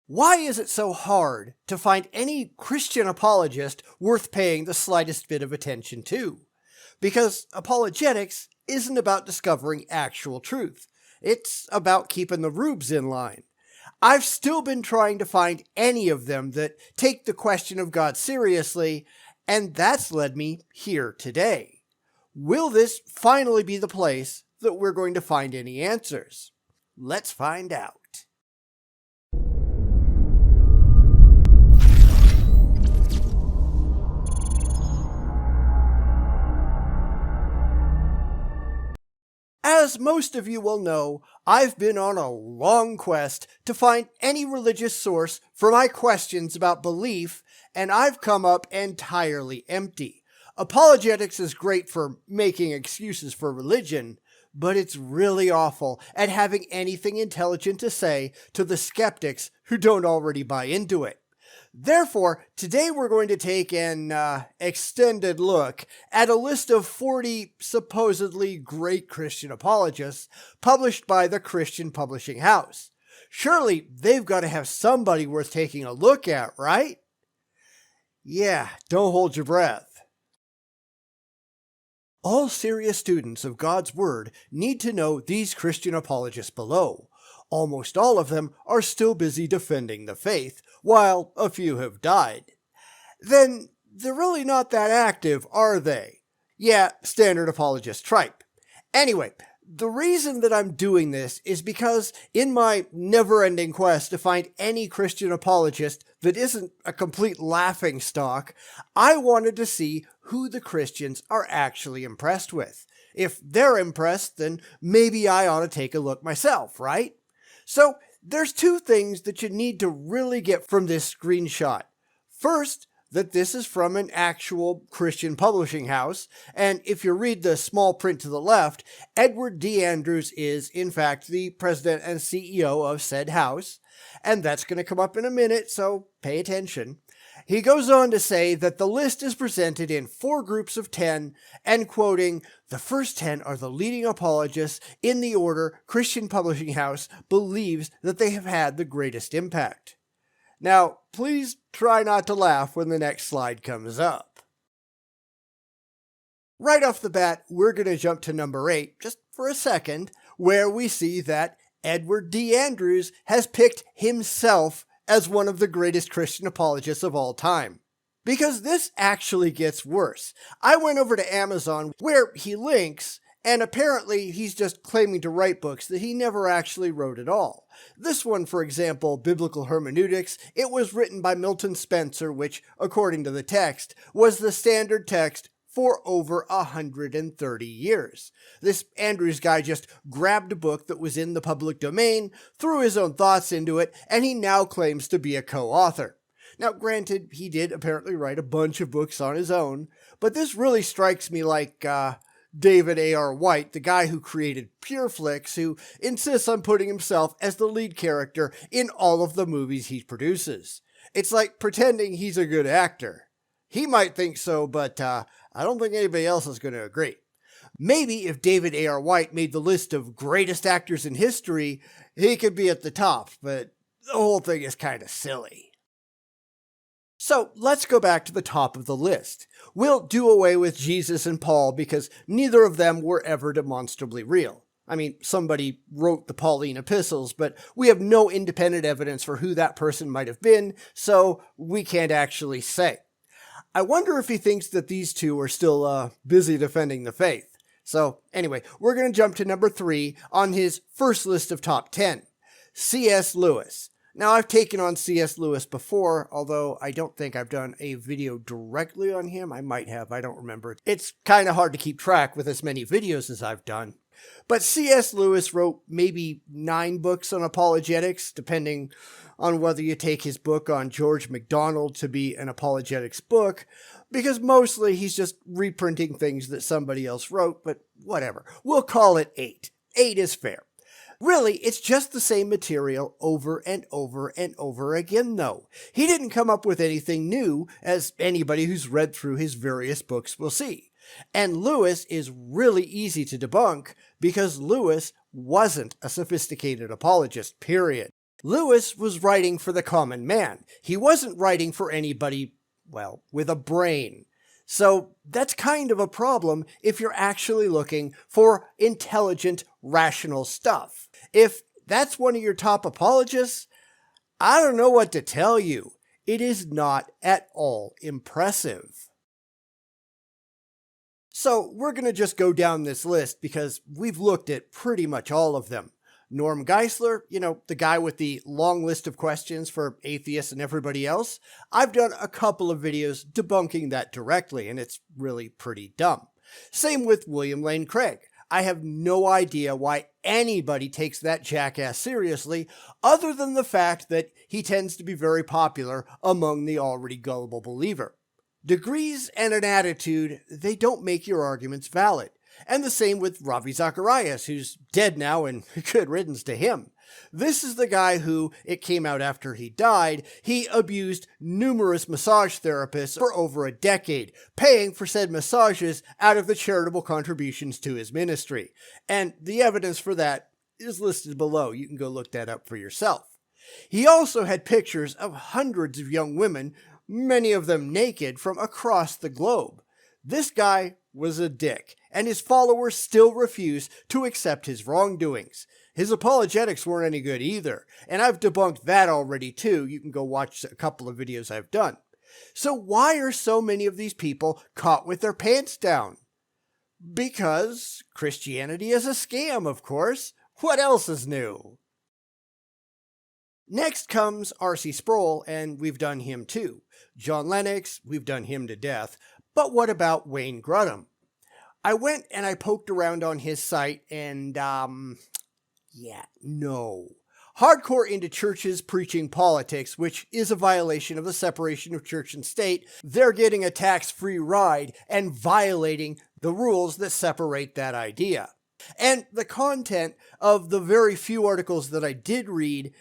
Why is it so hard to find any Christian apologist worth paying the slightest bit of attention to? Because apologetics isn't about discovering actual truth. It's about keeping the rubes in line. I've still been trying to find any of them that take the question of God seriously, and that's led me here today. Will this finally be the place that we're going to find any answers? Let's find out. As most of you will know, I've been on a long quest to find any religious source for my questions about belief, and I've come up entirely empty. Apologetics is great for making excuses for religion, but it's really awful at having anything intelligent to say to the skeptics who don't already buy into it. Therefore, today we're going to take an extended look at a list of 40 supposedly great Christian apologists published by the Christian Publishing House. Surely they've got to have somebody worth taking a look at, right? Yeah, don't hold your breath. All serious students of God's Word need to know these Christian apologists below. Almost all of them are still busy defending the faith, while a few have died. Then they're really not that active, are they? Yeah, standard apologist tripe. Anyway, the reason that I'm doing this is because in my never-ending quest to find any Christian apologist that isn't a complete laughingstock, I wanted to see who the Christians are actually impressed with. If they're impressed, then maybe I ought to take a look myself, right? So there's two things that you need to really get from this screenshot. First, that this is from an actual Christian publishing house, and if you read the small print to the left, Edward D. Andrews is, in fact, the president and CEO of said house, and that's going to come up in a minute, so pay attention. He goes on to say that the list is presented in 4 groups of 10, and quoting, "The first 10 are the leading apologists in the order Christian Publishing House believes that they have had the greatest impact." Now, please try not to laugh when the next slide comes up. Right off the bat, we're going to jump to number 8, just for a second, where we see that Edward D. Andrews has picked himself as one of the greatest Christian apologists of all time. Because this actually gets worse. I went over to Amazon where he links, and apparently he's just claiming to write books that he never actually wrote at all. This one, for example, Biblical Hermeneutics, it was written by Milton Spencer, which, according to the text, was the standard text for over 130 years. This Andrews guy just grabbed a book that was in the public domain, threw his own thoughts into it, and he now claims to be a co-author. Now, granted, he did apparently write a bunch of books on his own, but this really strikes me like David A.R. White, the guy who created PureFlix, who insists on putting himself as the lead character in all of the movies he produces. It's like pretending he's a good actor. He might think so, but I don't think anybody else is going to agree. Maybe if David A.R. White made the list of greatest actors in history, he could be at the top, but the whole thing is kind of silly. So let's go back to the top of the list. We'll do away with Jesus and Paul because neither of them were ever demonstrably real. I mean, somebody wrote the Pauline epistles, but we have no independent evidence for who that person might have been, so we can't actually say. I wonder if he thinks that these two are still busy defending the faith. So anyway, we're going to jump to number 3 on his first list of top 10. C.S. Lewis. Now, I've taken on C.S. Lewis before, although I don't think I've done a video directly on him. I might have, I don't remember. It's kind of hard to keep track with as many videos as I've done. But C.S. Lewis wrote maybe 9 books on apologetics, depending on whether you take his book on George MacDonald to be an apologetics book, because mostly he's just reprinting things that somebody else wrote, but whatever. We'll call it 8. 8 is fair. Really, it's just the same material over and over and over again, though. He didn't come up with anything new, as anybody who's read through his various books will see. And Lewis is really easy to debunk because Lewis wasn't a sophisticated apologist, period. Lewis was writing for the common man. He wasn't writing for anybody, well, with a brain. So that's kind of a problem if you're actually looking for intelligent, rational stuff. If that's one of your top apologists, I don't know what to tell you. It is not at all impressive. So we're going to just go down this list because we've looked at pretty much all of them. Norm Geisler, the guy with the long list of questions for atheists and everybody else, I've done a couple of videos debunking that directly, and it's really pretty dumb. Same with William Lane Craig. I have no idea why anybody takes that jackass seriously, other than the fact that he tends to be very popular among the already gullible believer. Degrees and an attitude, they don't make your arguments valid. And the same with Ravi Zacharias, who's dead now, and good riddance to him. This is the guy who, it came out after he died, he abused numerous massage therapists for over a decade, paying for said massages out of the charitable contributions to his ministry. And the evidence for that is listed below. You can go look that up for yourself. He also had pictures of hundreds of young women, many of them naked, from across the globe. This guy was a dick, and his followers still refuse to accept his wrongdoings. His apologetics weren't any good either, and I've debunked that already too. You can go watch a couple of videos I've done. So why are so many of these people caught with their pants down? Because Christianity is a scam, of course. What else is new? Next comes R.C. Sproul, and we've done him too. John Lennox, we've done him to death. But what about Wayne Grudem? I went and I poked around on his site and, no. Hardcore into churches preaching politics, which is a violation of the separation of church and state. They're getting a tax-free ride and violating the rules that separate that idea. And the content of the very few articles that I did read,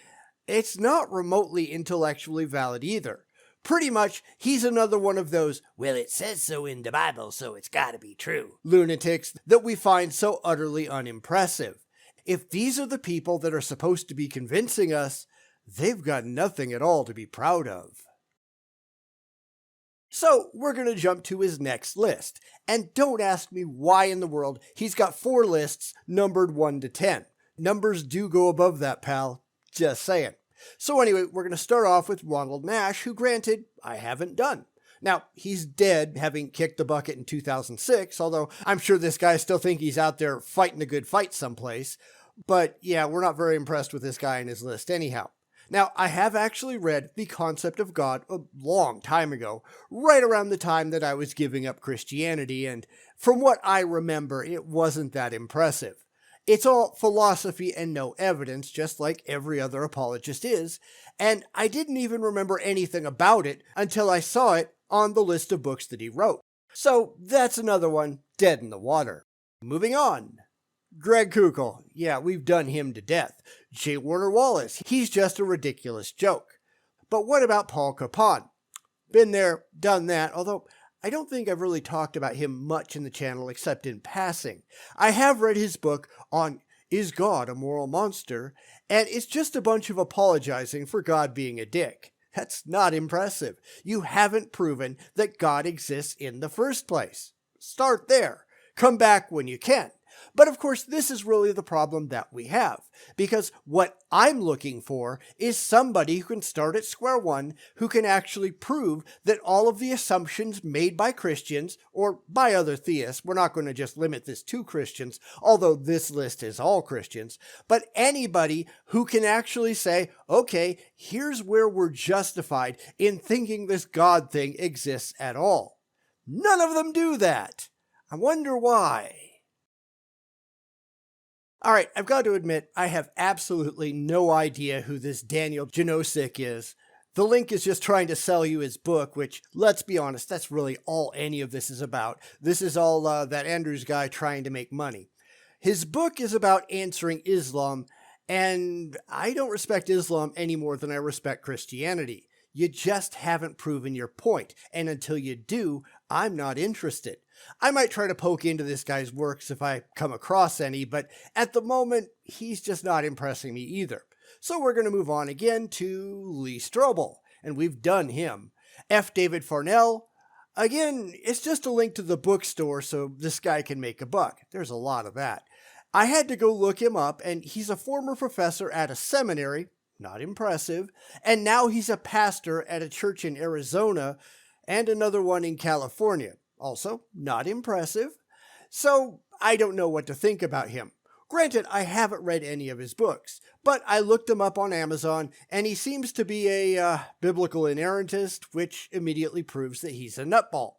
it's not remotely intellectually valid either. Pretty much, he's another one of those, well, it says so in the Bible, so it's gotta be true, lunatics that we find so utterly unimpressive. If these are the people that are supposed to be convincing us, they've got nothing at all to be proud of. So we're going to jump to his next list. And don't ask me why in the world he's got 4 lists numbered 1 to 10. Numbers do go above that, pal. Just saying. So anyway, we're going to start off with Ronald Nash, who granted, I haven't done. Now, he's dead, having kicked the bucket in 2006, although I'm sure this guy still thinks he's out there fighting a good fight someplace. But yeah, we're not very impressed with this guy in his list anyhow. Now, I have actually read The Concept of God a long time ago, right around the time that I was giving up Christianity, and from what I remember, it wasn't that impressive. It's all philosophy and no evidence, just like every other apologist is, and I didn't even remember anything about it until I saw it on the list of books that he wrote. So that's another one dead in the water. Moving on. Greg Koukl. Yeah, we've done him to death. J. Warner Wallace. He's just a ridiculous joke. But what about Paul Capon? Been there, done that, although I don't think I've really talked about him much in the channel except in passing. I have read his book on Is God a Moral Monster? And it's just a bunch of apologizing for God being a dick. That's not impressive. You haven't proven that God exists in the first place. Start there. Come back when you can. But of course, this is really the problem that we have, because what I'm looking for is somebody who can start at square one, who can actually prove that all of the assumptions made by Christians, or by other theists, we're not going to just limit this to Christians, although this list is all Christians, but anybody who can actually say, okay, here's where we're justified in thinking this God thing exists at all. None of them do that. I wonder why. All right, I've got to admit, I have absolutely no idea who this Daniel Janosik is. The link is just trying to sell you his book, which, let's be honest, that's really all any of this is about. This is all that Andrews guy trying to make money. His book is about answering Islam, and I don't respect Islam any more than I respect Christianity. You just haven't proven your point, and until you do, I'm not interested. I might try to poke into this guy's works if I come across any, but at the moment, he's just not impressing me either. So we're going to move on again to Lee Strobel, and we've done him. F. David Farnell, again, it's just a link to the bookstore so this guy can make a buck. There's a lot of that. I had to go look him up, and he's a former professor at a seminary, not impressive, and now he's a pastor at a church in Arizona and another one in California, also not impressive. So I don't know what to think about him. Granted, I haven't read any of his books, but I looked him up on Amazon, and he seems to be a biblical inerrantist, which immediately proves that he's a nutball.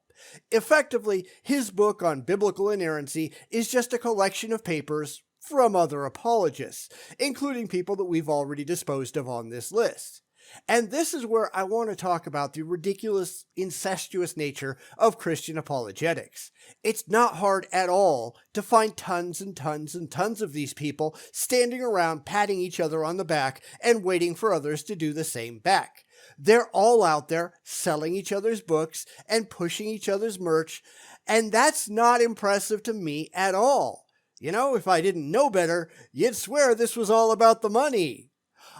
Effectively, his book on biblical inerrancy is just a collection of papers from other apologists, including people that we've already disposed of on this list. And this is where I want to talk about the ridiculous, incestuous nature of Christian apologetics. It's not hard at all to find tons and tons and tons of these people standing around patting each other on the back and waiting for others to do the same back. They're all out there selling each other's books and pushing each other's merch, and that's not impressive to me at all. You know, if I didn't know better, you'd swear this was all about the money.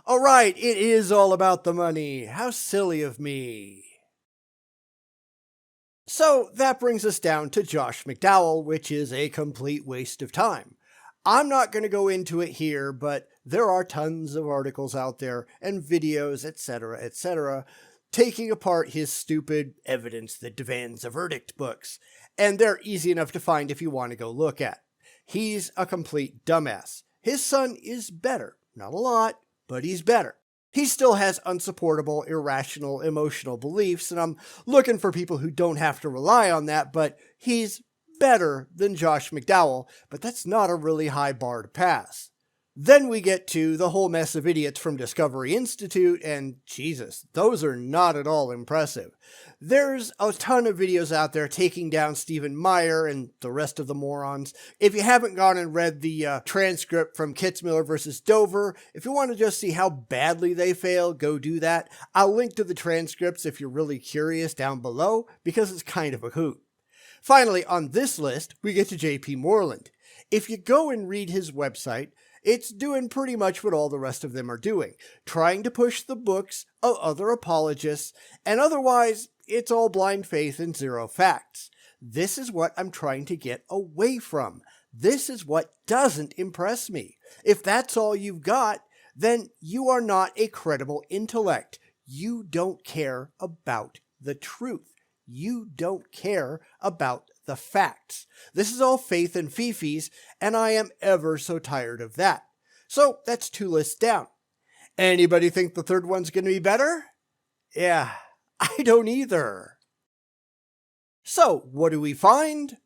All right, it is all about the money. How silly of me. So that brings us down to Josh McDowell, which is a complete waste of time. I'm not going to go into it here, but there are tons of articles out there and videos, etc., taking apart his stupid evidence that demands a verdict books, and they're easy enough to find if you want to go look at. He's a complete dumbass. His son is better. Not a lot, but he's better. He still has unsupportable, irrational, emotional beliefs, and I'm looking for people who don't have to rely on that, but he's better than Josh McDowell, but that's not a really high bar to pass. Then we get to the whole mess of idiots from Discovery Institute, and Jesus, those are not at all impressive. There's a ton of videos out there taking down Stephen Meyer and the rest of the morons. If you haven't gone and read the transcript from Kitzmiller versus Dover, if you want to just see how badly they fail, go do that. I'll link to the transcripts if you're really curious down below, because it's kind of a hoot. Finally, on this list, we get to J.P. Moreland. If you go and read his website, it's doing pretty much what all the rest of them are doing, trying to push the books of other apologists, and otherwise, it's all blind faith and zero facts. This is what I'm trying to get away from. This is what doesn't impress me. If that's all you've got, then you are not a credible intellect. You don't care about the truth. You don't care about the facts. This is all faith and fifis, and I am ever so tired of that. So that's 2 lists down. Anybody think the third one's going to be better? Yeah, I don't either. So what do we find?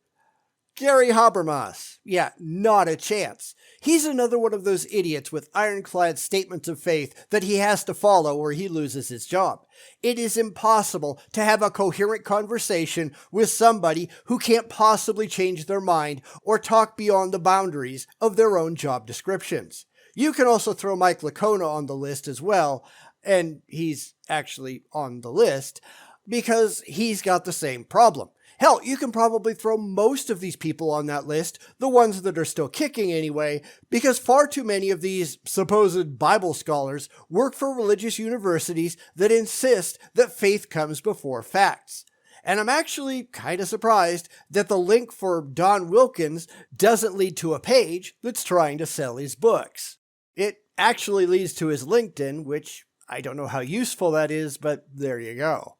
Gary Habermas. Yeah, not a chance. He's another one of those idiots with ironclad statements of faith that he has to follow or he loses his job. It is impossible to have a coherent conversation with somebody who can't possibly change their mind or talk beyond the boundaries of their own job descriptions. You can also throw Mike Licona on the list as well, and he's actually on the list because he's got the same problem. Hell, you can probably throw most of these people on that list, the ones that are still kicking anyway, because far too many of these supposed Bible scholars work for religious universities that insist that faith comes before facts. And I'm actually kind of surprised that the link for Don Wilkins doesn't lead to a page that's trying to sell his books. It actually leads to his LinkedIn, which I don't know how useful that is, but there you go.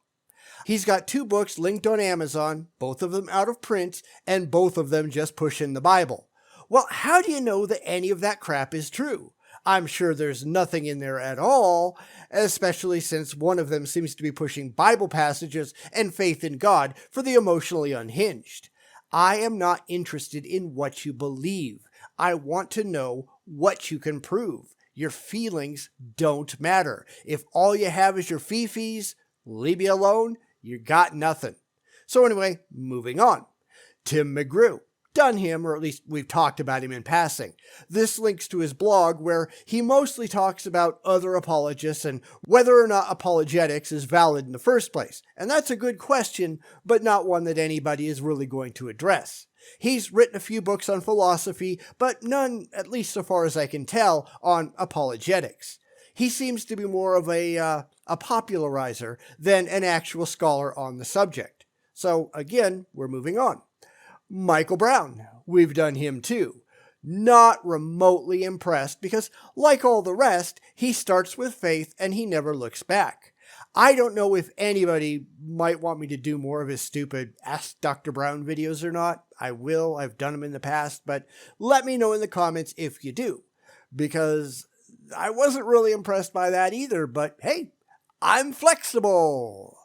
He's got 2 books linked on Amazon, both of them out of print, and both of them just pushing the Bible. Well, how do you know that any of that crap is true? I'm sure there's nothing in there at all, especially since one of them seems to be pushing Bible passages and faith in God for the emotionally unhinged. I am not interested in what you believe. I want to know what you can prove. Your feelings don't matter. If all you have is your fifis, leave me alone. You got nothing. So anyway, moving on. Tim McGrew. Done him, or at least we've talked about him in passing. This links to his blog where he mostly talks about other apologists and whether or not apologetics is valid in the first place. And that's a good question, but not one that anybody is really going to address. He's written a few books on philosophy, but none, at least so far as I can tell, on apologetics. He seems to be more of a popularizer than an actual scholar on the subject. So again, we're moving on. Michael Brown, we've done him too. Not remotely impressed because, like all the rest, he starts with faith and he never looks back. I don't know if anybody might want me to do more of his stupid Ask Dr. Brown videos or not. I will. I've done them in the past, but let me know in the comments if you do, because I wasn't really impressed by that either, but hey, I'm flexible.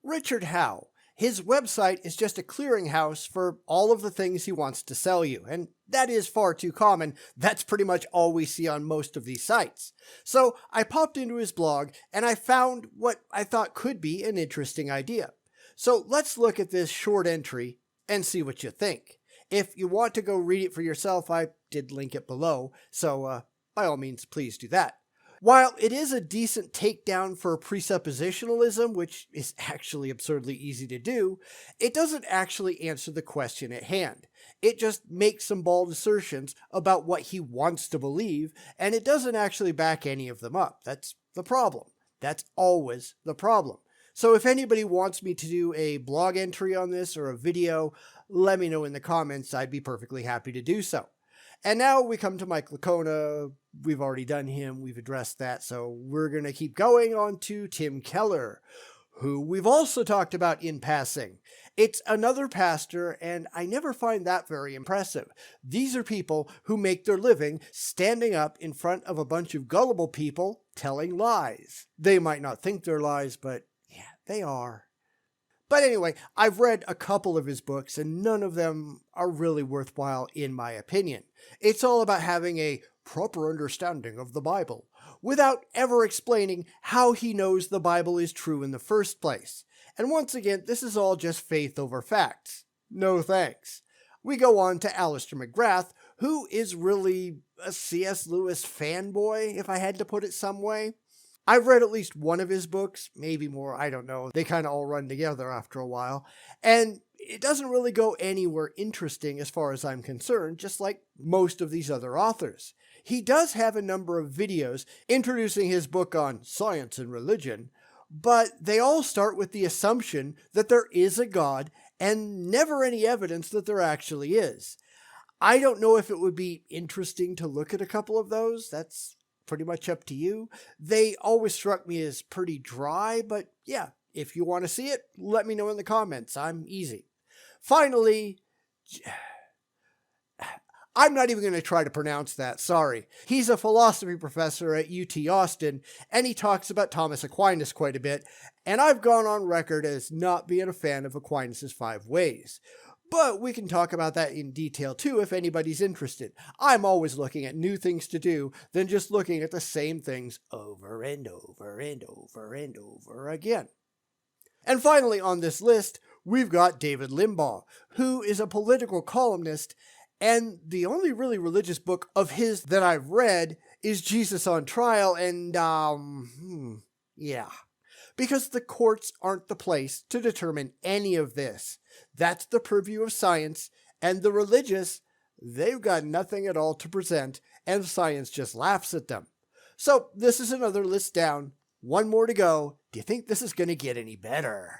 Richard Howe. His website is just a clearinghouse for all of the things he wants to sell you, and that is far too common. That's pretty much all we see on most of these sites. So I popped into his blog and I found what I thought could be an interesting idea. So let's look at this short entry and see what you think. If you want to go read it for yourself, I did link it below, so by all means, please do that. While it is a decent takedown for presuppositionalism, which is actually absurdly easy to do, it doesn't actually answer the question at hand. It just makes some bald assertions about what he wants to believe, and it doesn't actually back any of them up. That's the problem. That's always the problem. So if anybody wants me to do a blog entry on this or a video, let me know in the comments. I'd be perfectly happy to do so. And now we come to Mike Licona. We've already done him. We've addressed that. So we're going to keep going on to Tim Keller, who we've also talked about in passing. It's another pastor, and I never find that very impressive. These are people who make their living standing up in front of a bunch of gullible people telling lies. They might not think they're lies, but yeah, they are. But anyway, I've read a couple of his books, and none of them are really worthwhile in my opinion. It's all about having a proper understanding of the Bible, without ever explaining how he knows the Bible is true in the first place. And once again, this is all just faith over facts. No thanks. We go on to Alistair McGrath, who is really a C.S. Lewis fanboy, if I had to put it some way. I've read at least one of his books, maybe more, I don't know. They kind of all run together after a while. And it doesn't really go anywhere interesting as far as I'm concerned, just like most of these other authors. He does have a number of videos introducing his book on science and religion, but they all start with the assumption that there is a God and never any evidence that there actually is. I don't know if it would be interesting to look at a couple of those. That's pretty much up to you. They always struck me as pretty dry, but yeah, if you want to see it, let me know in the comments. I'm easy. Finally, I'm not even going to try to pronounce that, sorry. He's a philosophy professor at UT Austin, and he talks about Thomas Aquinas quite a bit, and I've gone on record as not being a fan of Aquinas' 5 ways. But we can talk about that in detail too if anybody's interested. I'm always looking at new things to do than just looking at the same things over and over and over and over again. And finally on this list, we've got David Limbaugh, who is a political columnist, and the only really religious book of his that I've read is Jesus on Trial, and yeah. Because the courts aren't the place to determine any of this. That's the purview of science, and the religious, they've got nothing at all to present, and science just laughs at them. So this is another list down. One more to go. Do you think this is going to get any better?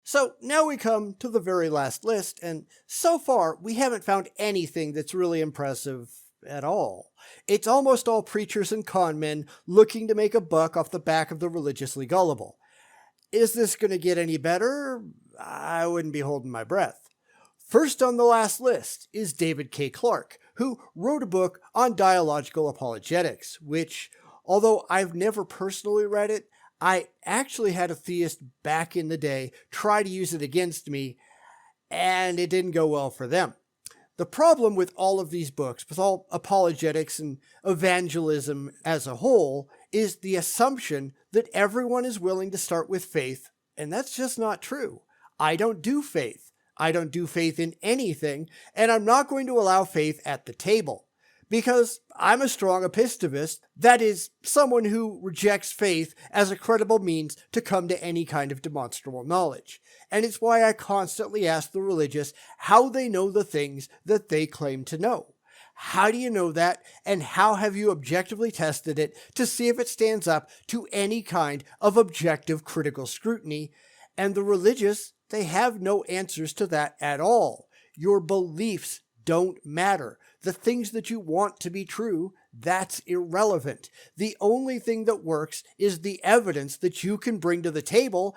So now we come to the very last list, and so far we haven't found anything that's really impressive at all. It's almost all preachers and con men looking to make a buck off the back of the religiously gullible. Is this going to get any better? I wouldn't be holding my breath. First on the last list is David K. Clark, who wrote a book on dialogical apologetics, which, although I've never personally read it, I actually had a theist back in the day try to use it against me, and it didn't go well for them. The problem with all of these books, with all apologetics and evangelism as a whole, is the assumption that everyone is willing to start with faith, and that's just not true. I don't do faith. I don't do faith in anything, and I'm not going to allow faith at the table. Because I'm a strong epistemist, that is, someone who rejects faith as a credible means to come to any kind of demonstrable knowledge. And it's why I constantly ask the religious how they know the things that they claim to know. How do you know that? And how have you objectively tested it to see if it stands up to any kind of objective critical scrutiny? And the religious, they have no answers to that at all. Your beliefs don't matter. The things that you want to be true, that's irrelevant. The only thing that works is the evidence that you can bring to the table,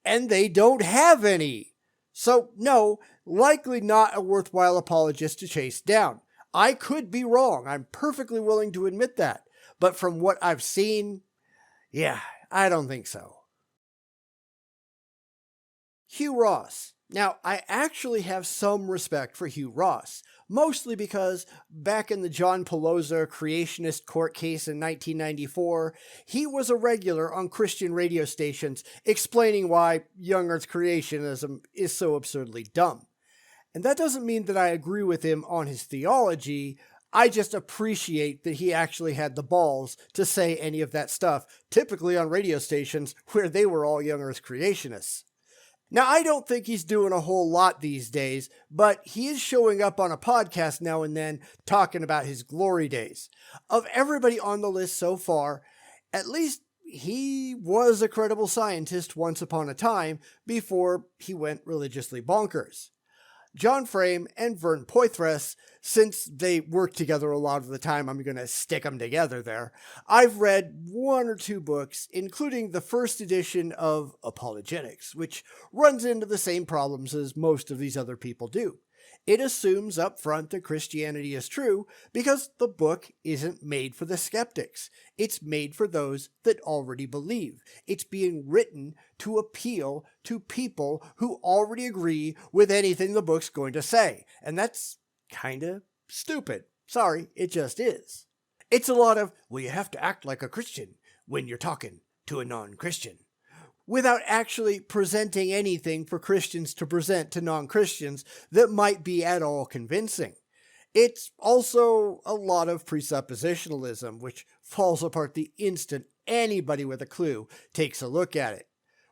and they don't have any. So no, likely not a worthwhile apologist to chase down. I could be wrong. I'm perfectly willing to admit that. But from what I've seen, yeah, I don't think so. Hugh Ross. Now, I actually have some respect for Hugh Ross, mostly because back in the John Pelosa creationist court case in 1994, he was a regular on Christian radio stations explaining why young earth creationism is so absurdly dumb. And that doesn't mean that I agree with him on his theology. I just appreciate that he actually had the balls to say any of that stuff, typically on radio stations where they were all young earth creationists. Now, I don't think he's doing a whole lot these days, but he is showing up on a podcast now and then talking about his glory days. Of everybody on the list so far, at least he was a credible scientist once upon a time before he went religiously bonkers. John Frame and Vern Poitras, since they work together a lot of the time, I'm going to stick them together there. I've read one or two books, including the first edition of Apologetics, which runs into the same problems as most of these other people do. It assumes up front that Christianity is true because the book isn't made for the skeptics. It's made for those that already believe. It's being written to appeal to people who already agree with anything the book's going to say. And that's kind of stupid. Sorry, it just is. It's a lot of, well, you have to act like a Christian when you're talking to a non-Christian, without actually presenting anything for Christians to present to non-Christians that might be at all convincing. It's also a lot of presuppositionalism, which falls apart the instant anybody with a clue takes a look at it.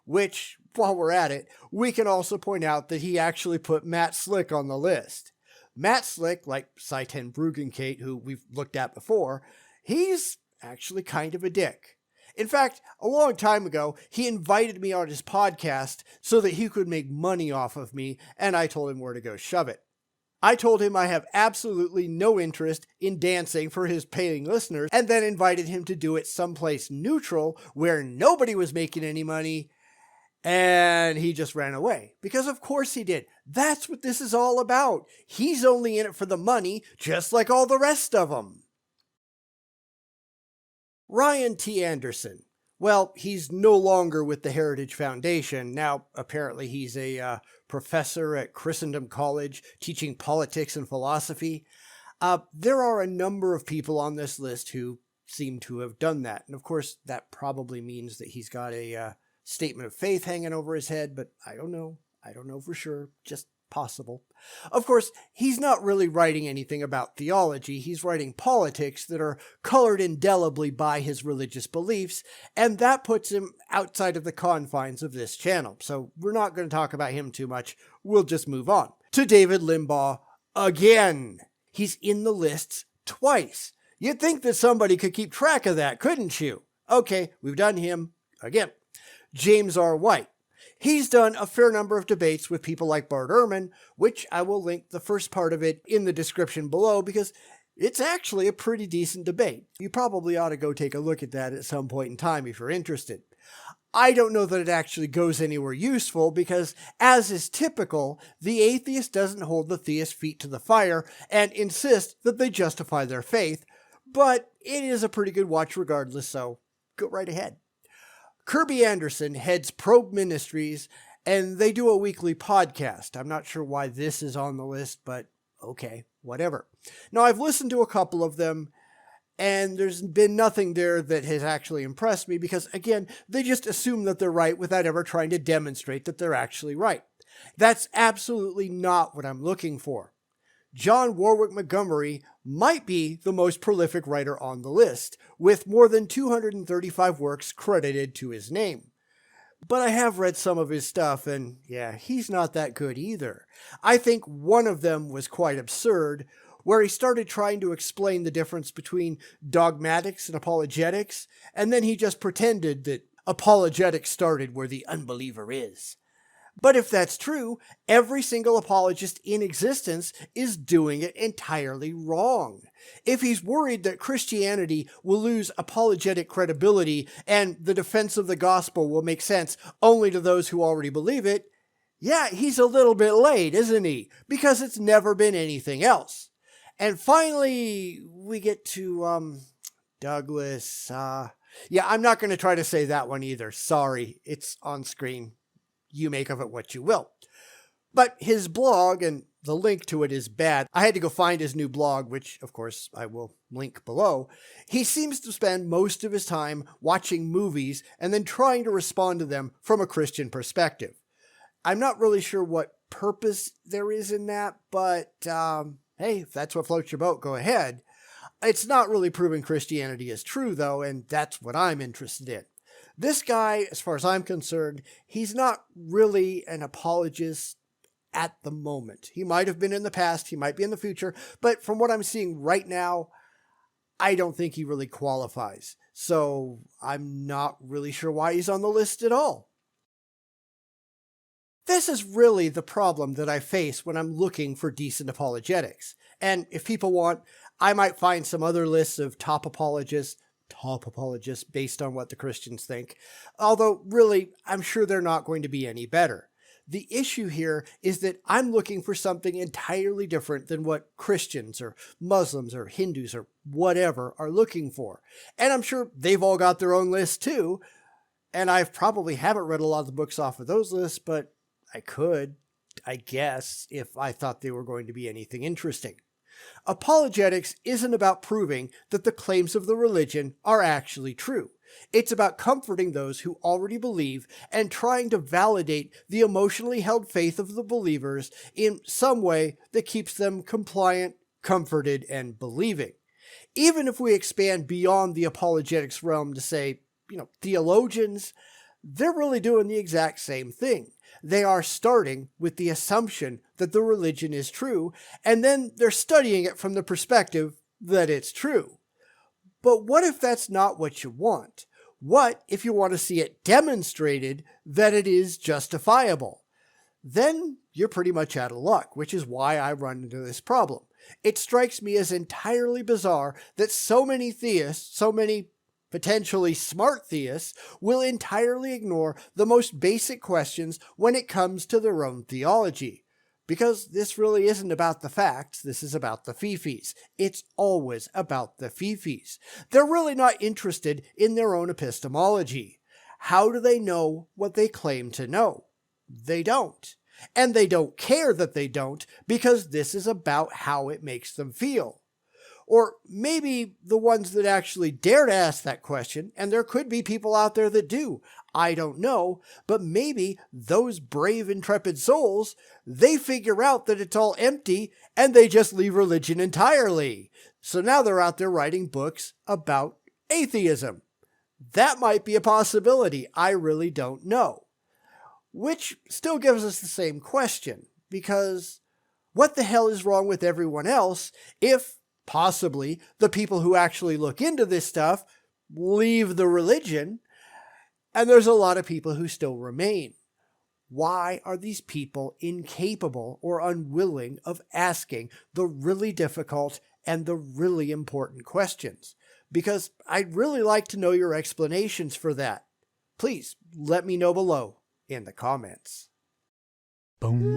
Which, while we're at it, we can also point out that he actually put Matt Slick on the list. Matt Slick, like Cy Ten Bruggencate, who we've looked at before, he's actually kind of a dick. In fact, a long time ago, he invited me on his podcast so that he could make money off of me, and I told him where to go shove it. I told him I have absolutely no interest in dancing for his paying listeners, and then invited him to do it someplace neutral where nobody was making any money, and he just ran away. Because of course he did. That's what this is all about. He's only in it for the money, just like all the rest of them. Ryan T. Anderson. Well, he's no longer with the Heritage Foundation. Now, apparently he's a professor at Christendom College teaching politics and philosophy. There are a number of people on this list who seem to have done that. And of course, that probably means that he's got a statement of faith hanging over his head, but I don't know. I don't know for sure. Just possible. Of course, he's not really writing anything about theology. He's writing politics that are colored indelibly by his religious beliefs, and that puts him outside of the confines of this channel. So we're not going to talk about him too much. We'll just move on to David Limbaugh again. He's in the lists twice. You'd think that somebody could keep track of that, couldn't you? Okay, we've done him again. James R. White. He's done a fair number of debates with people like Bart Ehrman, which I will link the first part of it in the description below because it's actually a pretty decent debate. You probably ought to go take a look at that at some point in time if you're interested. I don't know that it actually goes anywhere useful because, as is typical, the atheist doesn't hold the theist's feet to the fire and insist that they justify their faith, but it is a pretty good watch regardless, so go right ahead. Kirby Anderson heads Probe Ministries, and they do a weekly podcast. I'm not sure why this is on the list, but okay, whatever. Now, I've listened to a couple of them, and there's been nothing there that has actually impressed me because, again, they just assume that they're right without ever trying to demonstrate that they're actually right. That's absolutely not what I'm looking for. John Warwick Montgomery might be the most prolific writer on the list, with more than 235 works credited to his name. But I have read some of his stuff, and yeah, he's not that good either. I think one of them was quite absurd, where he started trying to explain the difference between dogmatics and apologetics, and then he just pretended that apologetics started where the unbeliever is. But if that's true, every single apologist in existence is doing it entirely wrong. If he's worried that Christianity will lose apologetic credibility and the defense of the gospel will make sense only to those who already believe it, yeah, he's a little bit late, isn't he? Because it's never been anything else. And finally, we get to, Douglas. Yeah, I'm not going to try to say that one either. Sorry, it's on screen. You make of it what you will. But his blog, and the link to it is bad. I had to go find his new blog, which, of course, I will link below. He seems to spend most of his time watching movies and then trying to respond to them from a Christian perspective. I'm not really sure what purpose there is in that, but hey, if that's what floats your boat, go ahead. It's not really proving Christianity is true, though, and that's what I'm interested in. This guy, as far as I'm concerned, he's not really an apologist at the moment. He might have been in the past, he might be in the future, but from what I'm seeing right now, I don't think he really qualifies. So I'm not really sure why he's on the list at all. This is really the problem that I face when I'm looking for decent apologetics. And if people want, I might find some other lists of top apologists based on what the Christians think. Although, really, I'm sure they're not going to be any better. The issue here is that I'm looking for something entirely different than what Christians or Muslims or Hindus or whatever are looking for. And I'm sure they've all got their own lists too. And I probably haven't read a lot of the books off of those lists, but I could, I guess, if I thought they were going to be anything interesting. Apologetics isn't about proving that the claims of the religion are actually true. It's about comforting those who already believe and trying to validate the emotionally held faith of the believers in some way that keeps them compliant, comforted, and believing. Even if we expand beyond the apologetics realm to say, theologians, they're really doing the exact same thing. They are starting with the assumption that the religion is true, and then they're studying it from the perspective that it's true. But what if that's not what you want? What if you want to see it demonstrated that it is justifiable? Then you're pretty much out of luck, which is why I run into this problem. It strikes me as entirely bizarre that so many theists, so many potentially smart theists, will entirely ignore the most basic questions when it comes to their own theology. Because this really isn't about the facts, this is about the fifis. It's always about the fifis. They're really not interested in their own epistemology. How do they know what they claim to know? They don't. And they don't care that they don't, because this is about how it makes them feel. Or maybe the ones that actually dare to ask that question, and there could be people out there that do, I don't know, but maybe those brave, intrepid souls, they figure out that it's all empty and they just leave religion entirely. So now they're out there writing books about atheism. That might be a possibility, I really don't know. Which still gives us the same question, because what the hell is wrong with everyone else if possibly the people who actually look into this stuff leave the religion, and there's a lot of people who still remain? Why are these people incapable or unwilling of asking the really difficult and the really important questions? Because I'd really like to know your explanations for that. Please let me know below in the comments. Bum